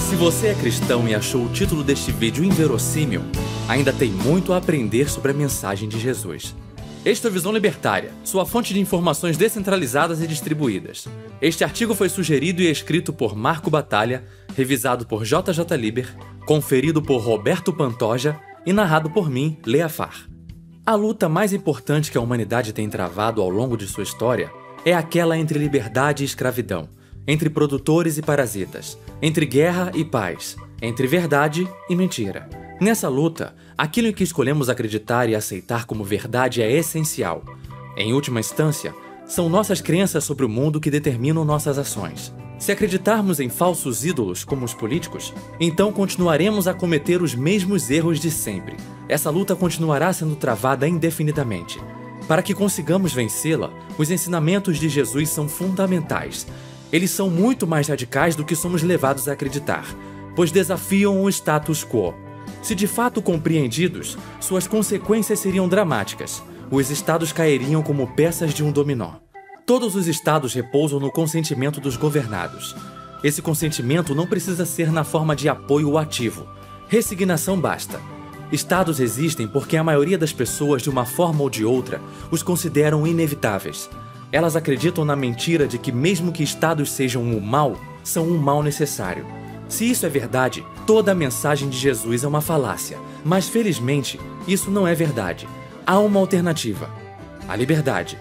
Se você é cristão e achou o título deste vídeo inverossímil, ainda tem muito a aprender sobre a mensagem de Jesus. Este é o Visão Libertária, sua fonte de informações descentralizadas e distribuídas. Este artigo foi sugerido e escrito por Marco Batalha, revisado por JJ Liber, conferido por Roberto Pantoja e narrado por mim, Leafar. A luta mais importante que a humanidade tem travado ao longo de sua história é aquela entre liberdade e escravidão, entre produtores e parasitas, entre guerra e paz, entre verdade e mentira. Nessa luta, aquilo em que escolhemos acreditar e aceitar como verdade é essencial. Em última instância, são nossas crenças sobre o mundo que determinam nossas ações. Se acreditarmos em falsos ídolos como os políticos, então continuaremos a cometer os mesmos erros de sempre. Essa luta continuará sendo travada indefinidamente. Para que consigamos vencê-la, os ensinamentos de Jesus são fundamentais. Eles são muito mais radicais do que somos levados a acreditar, pois desafiam o status quo. Se de fato compreendidos, suas consequências seriam dramáticas. Os estados cairiam como peças de um dominó. Todos os estados repousam no consentimento dos governados. Esse consentimento não precisa ser na forma de apoio ativo. Resignação basta. Estados existem porque a maioria das pessoas, de uma forma ou de outra, os consideram inevitáveis. Elas acreditam na mentira de que mesmo que estados sejam um mal, são um mal necessário. Se isso é verdade, toda a mensagem de Jesus é uma falácia. Mas felizmente, isso não é verdade. Há uma alternativa: a liberdade.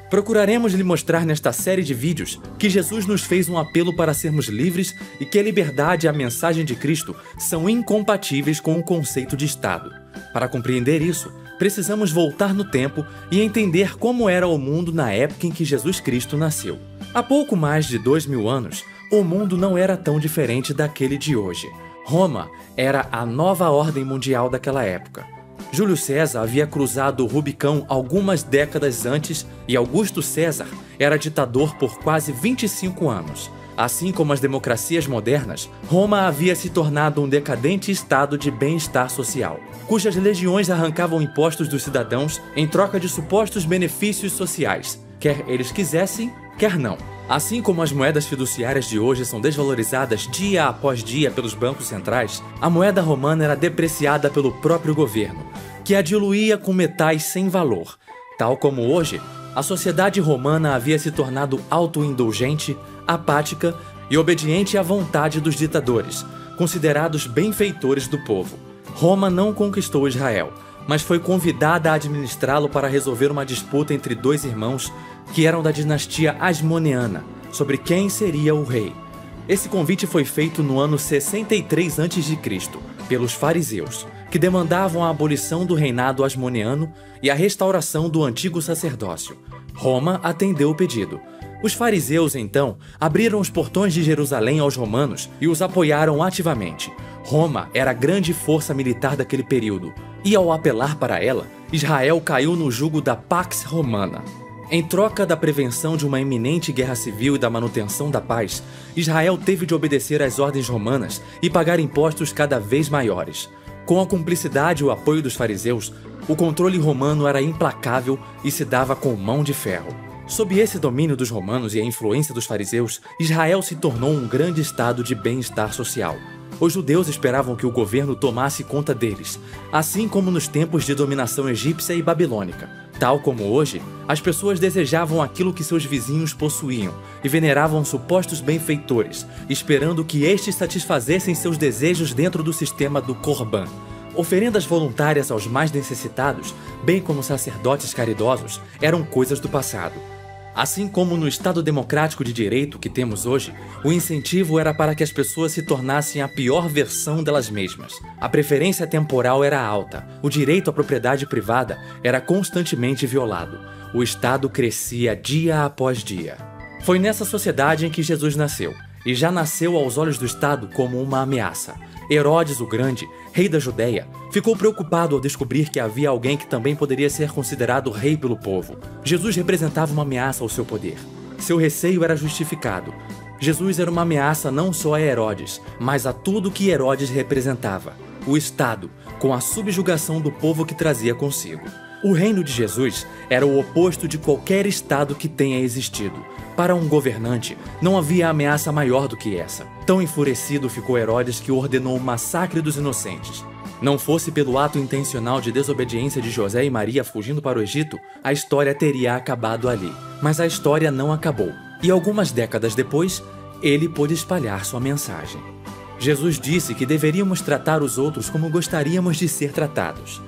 Procuraremos lhe mostrar nesta série de vídeos que Jesus nos fez um apelo para sermos livres e que a liberdade e a mensagem de Cristo são incompatíveis com o conceito de Estado. Para compreender isso, precisamos voltar no tempo e entender como era o mundo na época em que Jesus Cristo nasceu. Há pouco mais de 2000 anos, o mundo não era tão diferente daquele de hoje. Roma era a nova ordem mundial daquela época. Júlio César havia cruzado o Rubicão algumas décadas antes e Augusto César era ditador por quase 25 anos. Assim como as democracias modernas, Roma havia se tornado um decadente estado de bem-estar social, cujas legiões arrancavam impostos dos cidadãos em troca de supostos benefícios sociais, quer eles quisessem, quer não. Assim como as moedas fiduciárias de hoje são desvalorizadas dia após dia pelos bancos centrais, a moeda romana era depreciada pelo próprio governo, que a diluía com metais sem valor. Tal como hoje, a sociedade romana havia se tornado autoindulgente, apática e obediente à vontade dos ditadores, considerados benfeitores do povo. Roma não conquistou Israel, mas foi convidada a administrá-lo para resolver uma disputa entre dois irmãos que eram da dinastia Asmoneana, sobre quem seria o rei. Esse convite foi feito no ano 63 a.C., pelos fariseus, que demandavam a abolição do reinado asmoneano e a restauração do antigo sacerdócio. Roma atendeu o pedido. Os fariseus, então, abriram os portões de Jerusalém aos romanos e os apoiaram ativamente. Roma era a grande força militar daquele período, e ao apelar para ela, Israel caiu no jugo da Pax Romana. Em troca da prevenção de uma iminente guerra civil e da manutenção da paz, Israel teve de obedecer às ordens romanas e pagar impostos cada vez maiores. Com a cumplicidade e o apoio dos fariseus, o controle romano era implacável e se dava com mão de ferro. Sob esse domínio dos romanos e a influência dos fariseus, Israel se tornou um grande estado de bem-estar social. Os judeus esperavam que o governo tomasse conta deles, assim como nos tempos de dominação egípcia e babilônica. Tal como hoje, as pessoas desejavam aquilo que seus vizinhos possuíam e veneravam supostos benfeitores, esperando que estes satisfazessem seus desejos dentro do sistema do Corban. Oferendas voluntárias aos mais necessitados, bem como sacerdotes caridosos, eram coisas do passado. Assim como no Estado democrático de direito que temos hoje, o incentivo era para que as pessoas se tornassem a pior versão delas mesmas. A preferência temporal era alta, o direito à propriedade privada era constantemente violado. O Estado crescia dia após dia. Foi nessa sociedade em que Jesus nasceu, e já nasceu aos olhos do Estado como uma ameaça. Herodes o Grande, rei da Judéia, ficou preocupado ao descobrir que havia alguém que também poderia ser considerado rei pelo povo. Jesus representava uma ameaça ao seu poder. Seu receio era justificado. Jesus era uma ameaça não só a Herodes, mas a tudo que Herodes representava: o Estado, com a subjugação do povo que trazia consigo. O reino de Jesus era o oposto de qualquer estado que tenha existido. Para um governante, não havia ameaça maior do que essa. Tão enfurecido ficou Herodes que ordenou o massacre dos inocentes. Não fosse pelo ato intencional de desobediência de José e Maria fugindo para o Egito, a história teria acabado ali. Mas a história não acabou. E algumas décadas depois, ele pôde espalhar sua mensagem. Jesus disse que deveríamos tratar os outros como gostaríamos de ser tratados.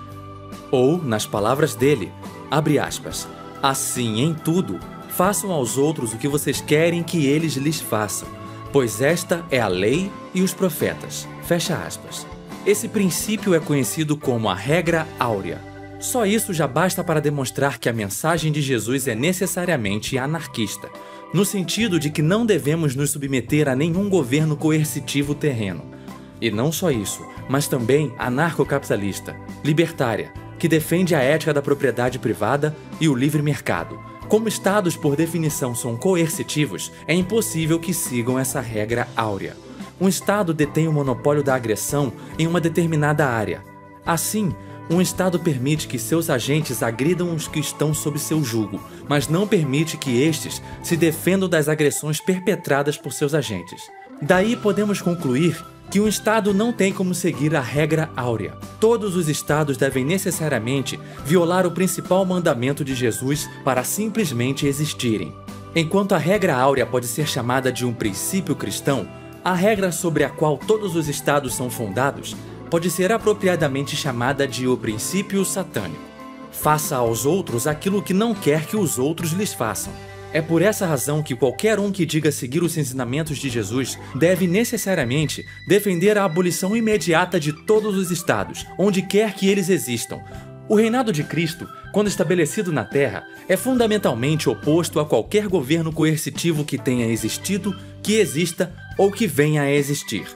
Ou, nas palavras dele, abre aspas, assim em tudo, façam aos outros o que vocês querem que eles lhes façam, pois esta é a lei e os profetas. Fecha aspas. Esse princípio é conhecido como a regra áurea. Só isso já basta para demonstrar que a mensagem de Jesus é necessariamente anarquista, no sentido de que não devemos nos submeter a nenhum governo coercitivo terreno. E não só isso, mas também anarcocapitalista, libertária, que defende a ética da propriedade privada e o livre mercado. Como estados, por definição, são coercitivos, é impossível que sigam essa regra áurea. Um estado detém o monopólio da agressão em uma determinada área. Assim, um estado permite que seus agentes agridam os que estão sob seu jugo, mas não permite que estes se defendam das agressões perpetradas por seus agentes. Daí podemos concluir que um estado não tem como seguir a regra áurea. Todos os estados devem necessariamente violar o principal mandamento de Jesus para simplesmente existirem. Enquanto a regra áurea pode ser chamada de um princípio cristão, a regra sobre a qual todos os estados são fundados pode ser apropriadamente chamada de o princípio satânico. Faça aos outros aquilo que não quer que os outros lhes façam. É por essa razão que qualquer um que diga seguir os ensinamentos de Jesus deve necessariamente defender a abolição imediata de todos os estados, onde quer que eles existam. O reinado de Cristo, quando estabelecido na Terra, é fundamentalmente oposto a qualquer governo coercitivo que tenha existido, que exista ou que venha a existir.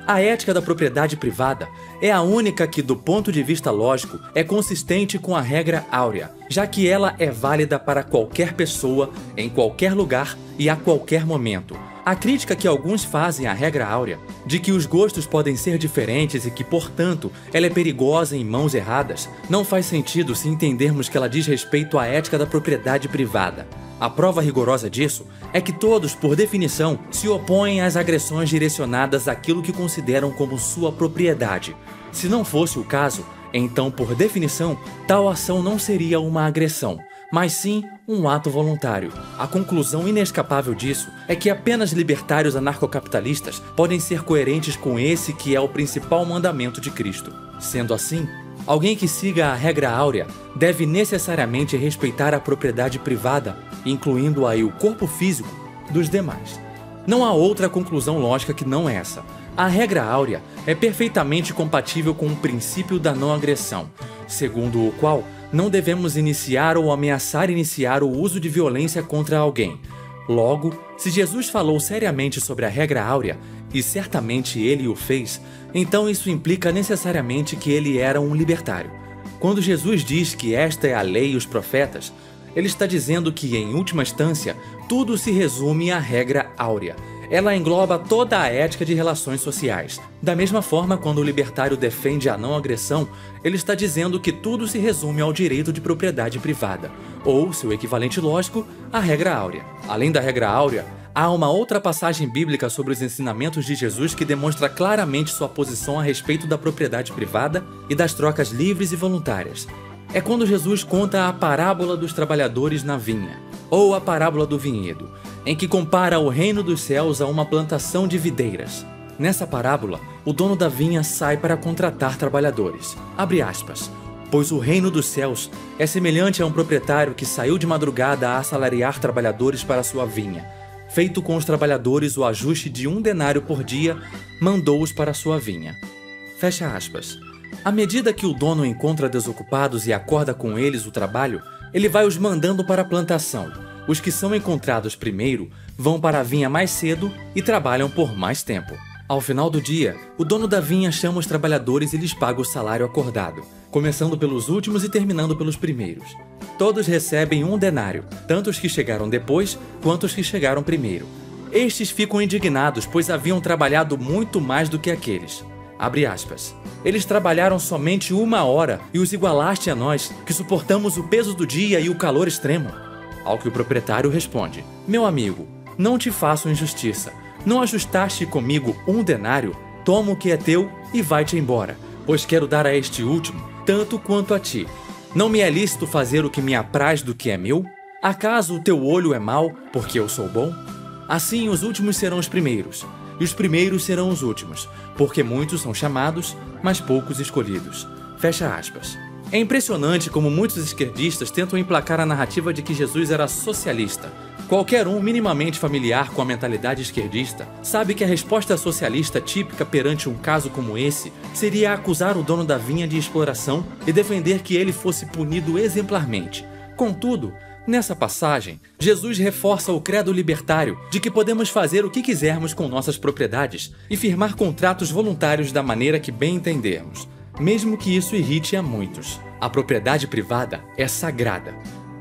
A ética da propriedade privada é a única que, do ponto de vista lógico, é consistente com a regra áurea, já que ela é válida para qualquer pessoa, em qualquer lugar e a qualquer momento. A crítica que alguns fazem à regra áurea, de que os gostos podem ser diferentes e que, portanto, ela é perigosa em mãos erradas, não faz sentido se entendermos que ela diz respeito à ética da propriedade privada. A prova rigorosa disso é que todos, por definição, se opõem às agressões direcionadas àquilo que consideram como sua propriedade. Se não fosse o caso, então, por definição, tal ação não seria uma agressão, mas sim um ato voluntário. A conclusão inescapável disso é que apenas libertários anarcocapitalistas podem ser coerentes com esse que é o principal mandamento de Cristo. Sendo assim, alguém que siga a regra áurea deve necessariamente respeitar a propriedade privada, incluindo aí o corpo físico dos demais. Não há outra conclusão lógica que não essa. A regra áurea é perfeitamente compatível com o princípio da não agressão, segundo o qual não devemos iniciar ou ameaçar iniciar o uso de violência contra alguém. Logo, se Jesus falou seriamente sobre a regra áurea, e certamente ele o fez, então isso implica necessariamente que ele era um libertário. Quando Jesus diz que esta é a lei e os profetas, ele está dizendo que, em última instância, tudo se resume à regra áurea. Ela engloba toda a ética de relações sociais. Da mesma forma, quando o libertário defende a não agressão, ele está dizendo que tudo se resume ao direito de propriedade privada, ou, seu equivalente lógico, a regra áurea. Além da regra áurea, há uma outra passagem bíblica sobre os ensinamentos de Jesus que demonstra claramente sua posição a respeito da propriedade privada e das trocas livres e voluntárias. É quando Jesus conta a parábola dos trabalhadores na vinha, ou a parábola do vinhedo, em que compara o reino dos céus a uma plantação de videiras. Nessa parábola, o dono da vinha sai para contratar trabalhadores. Abre aspas. Pois o reino dos céus é semelhante a um proprietário que saiu de madrugada a assalariar trabalhadores para sua vinha. Feito com os trabalhadores o ajuste de 1 denário por dia, mandou-os para sua vinha. Fecha aspas. À medida que o dono encontra desocupados e acorda com eles o trabalho, ele vai os mandando para a plantação. Os que são encontrados primeiro vão para a vinha mais cedo e trabalham por mais tempo. Ao final do dia, o dono da vinha chama os trabalhadores e lhes paga o salário acordado, começando pelos últimos e terminando pelos primeiros. Todos recebem 1 denário, tanto os que chegaram depois quanto os que chegaram primeiro. Estes ficam indignados, pois haviam trabalhado muito mais do que aqueles. Abre aspas. Eles trabalharam somente 1 hora e os igualaste a nós, que suportamos o peso do dia e o calor extremo. Ao que o proprietário responde: Meu amigo, não te faço injustiça. Não ajustaste comigo 1 denário? Toma o que é teu e vai-te embora, pois quero dar a este último tanto quanto a ti. Não me é lícito fazer o que me apraz do que é meu? Acaso o teu olho é mau, porque eu sou bom? Assim os últimos serão os primeiros, e os primeiros serão os últimos, porque muitos são chamados, mas poucos escolhidos. Fecha aspas. É impressionante como muitos esquerdistas tentam emplacar a narrativa de que Jesus era socialista. Qualquer um minimamente familiar com a mentalidade esquerdista sabe que a resposta socialista típica perante um caso como esse seria acusar o dono da vinha de exploração e defender que ele fosse punido exemplarmente. Contudo, nessa passagem, Jesus reforça o credo libertário de que podemos fazer o que quisermos com nossas propriedades e firmar contratos voluntários da maneira que bem entendermos, mesmo que isso irrite a muitos. A propriedade privada é sagrada.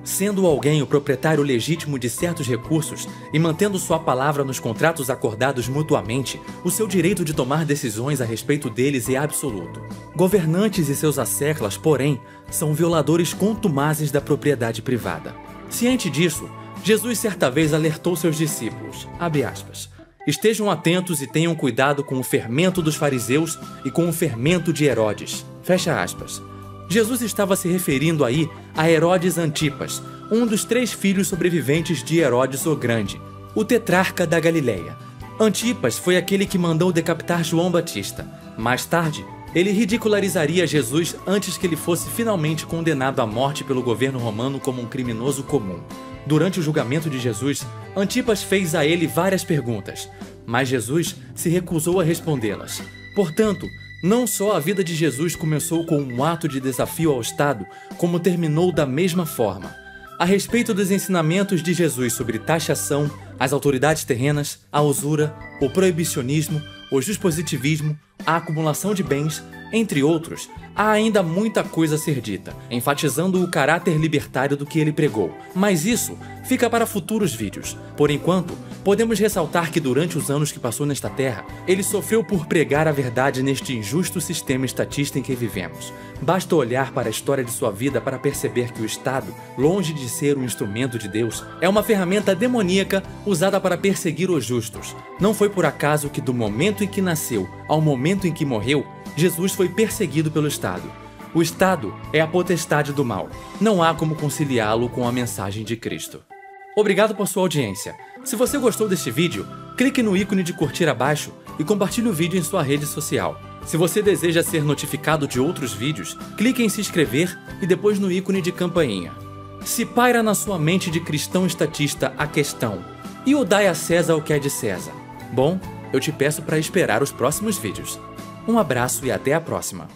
Sendo alguém o proprietário legítimo de certos recursos e mantendo sua palavra nos contratos acordados mutuamente, o seu direito de tomar decisões a respeito deles é absoluto. Governantes e seus asseclas, porém, são violadores contumazes da propriedade privada. Ciente disso, Jesus certa vez alertou seus discípulos, abre aspas, estejam atentos e tenham cuidado com o fermento dos fariseus e com o fermento de Herodes, fecha aspas. Jesus estava se referindo aí a Herodes Antipas, um dos 3 filhos sobreviventes de Herodes o Grande, o tetrarca da Galileia. Antipas foi aquele que mandou decapitar João Batista. Mais tarde, ele ridicularizaria Jesus antes que ele fosse finalmente condenado à morte pelo governo romano como um criminoso comum. Durante o julgamento de Jesus, Antipas fez a ele várias perguntas, mas Jesus se recusou a respondê-las. Portanto, não só a vida de Jesus começou com um ato de desafio ao Estado, como terminou da mesma forma. A respeito dos ensinamentos de Jesus sobre taxação, as autoridades terrenas, a usura, o proibicionismo, o dispositivismo, a acumulação de bens, entre outros, há ainda muita coisa a ser dita, enfatizando o caráter libertário do que ele pregou. Mas isso fica para futuros vídeos. Por enquanto, podemos ressaltar que durante os anos que passou nesta terra, ele sofreu por pregar a verdade neste injusto sistema estatista em que vivemos. Basta olhar para a história de sua vida para perceber que o Estado, longe de ser um instrumento de Deus, é uma ferramenta demoníaca usada para perseguir os justos. Não foi por acaso que do momento em que nasceu ao momento em que morreu, Jesus foi perseguido pelo Estado. O Estado é a potestade do mal. Não há como conciliá-lo com a mensagem de Cristo. Obrigado por sua audiência. Se você gostou deste vídeo, clique no ícone de curtir abaixo e compartilhe o vídeo em sua rede social. Se você deseja ser notificado de outros vídeos, clique em se inscrever e depois no ícone de campainha. Se paira na sua mente de cristão estatista a questão: e o dai a César o que é de César? Bom, eu te peço para esperar os próximos vídeos. Um abraço e até a próxima!